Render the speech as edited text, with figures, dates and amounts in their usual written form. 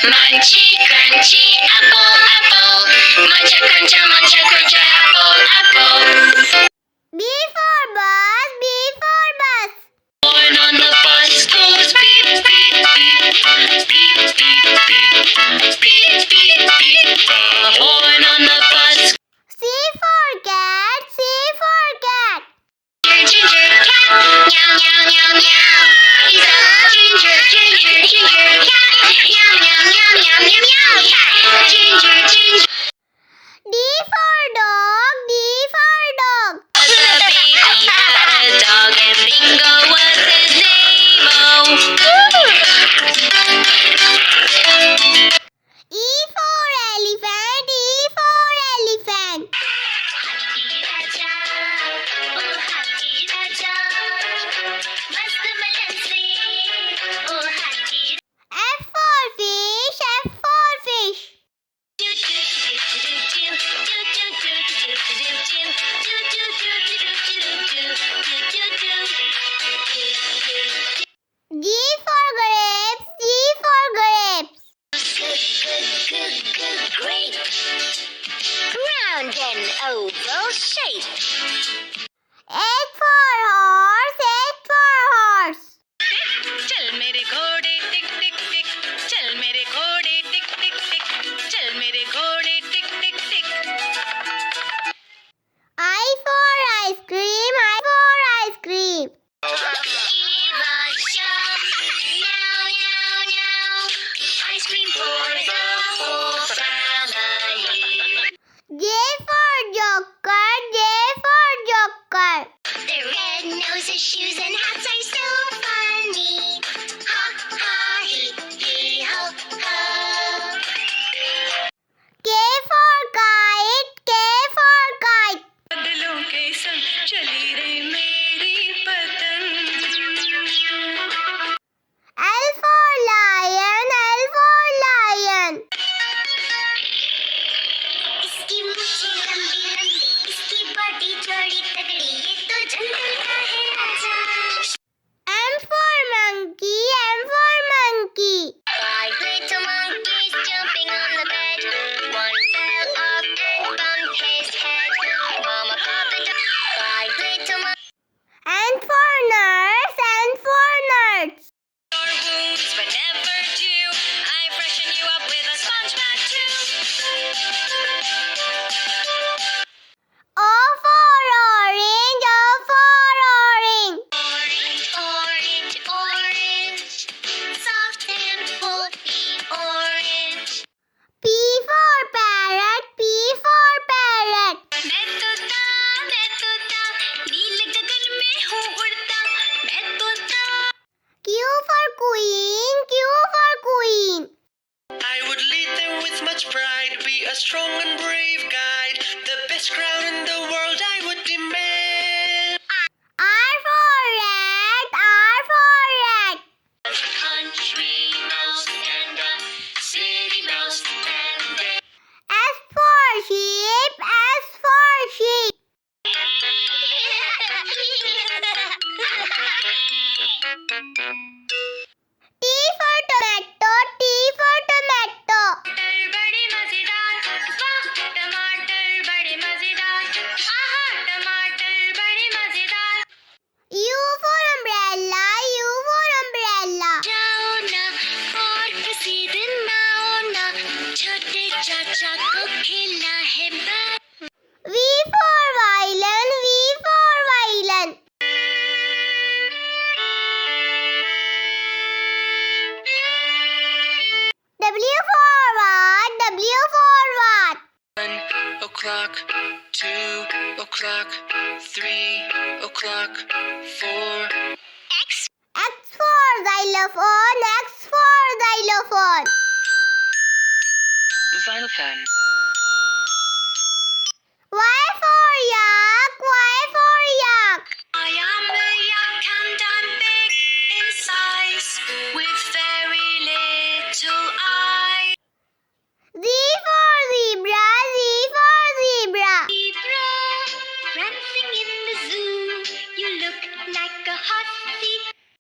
Munchy, crunchy, apple, apple. Muncha, cruncha, apple, apple. B for bus, B for bus. Horn on the bus goes beep, beep, beep, beep, beep, beep, beep, beep, beep. The horn on the bus. C for cat, C for cat. Ginger cat, meow, meow, meow, meow. He's a ginger cat. Meow, meow, meow, meow, meow, meow, cat. Ginger. D for dog, D for dog. The baby had a dog and Bingo was his name. Oh. E for elephant, E for elephant. Hathi Raja, oh Hathi Raja, mast malan se, oh Hathi. F for fish, F for fish. G for grapes, G for grapes. Grape. Round and oval shape. H for horse, H for horse. चल मेरे घोड़े टिक टिक टिक, चल मेरे घोड़े टिक टिक टिक, चल मेरे घोड़े टिक टिक टिक. I for ice cream, I for ice cream. Ice cream for the whole family. J for joker, J for joker. Their red noses, shoes, and hats are so funny. Ha ha hee hee ho ho. K for kite, K for kite. बादलों के संग चली रे मेरी पतंग. L for lion, L for lion. इसकी मूंछें लंबी लंबी, इसकी बॉडी चौड़ी तगड़ी, ये तो जंगल का है राजा. M for monkey, M for monkey. 5 little monkeys jumping on the bed. One fell off and bumped his head. Mama, Papa, 5 little monkeys. And for nurse, and for nurse. Your wounds were never due. I freshen you up with a sponge bath too. O for orange, O for orange. Orange, orange, orange. Soft and fluffy orange. P for parrot, P for parrot. मैं तोता, नील गगन में हूँ उड़ता. मैं तोता. Q for queen, Q for queen. I would lead them with much pride, be a strong and brave guide, the best crown in the world I would demand. R for rat, R for rat. A country mouse and a city mouse and a. S for sheep, S for sheep. T for tomato, T for tomato. टमाटर बड़े मजेदार, वाह टमाटर बड़े मजेदार, आहा टमाटर बड़े मजेदार. U for umbrella, U for umbrella. जाओ ना और किसी दिन आओ ना, छोटे चाचा को खेलना है bat. V for violin, V for violin. W for what, W for what. 1 o'clock, 2 o'clock, 3 o'clock, 4. X for xylophone, X for xylophone. Xylophone. Y for yak, Y for yak. I am a yak and I'm big in size, with very little eyes. Z for zebra, Z for zebra. Zebra, prancing in the zoo, you look like a hussy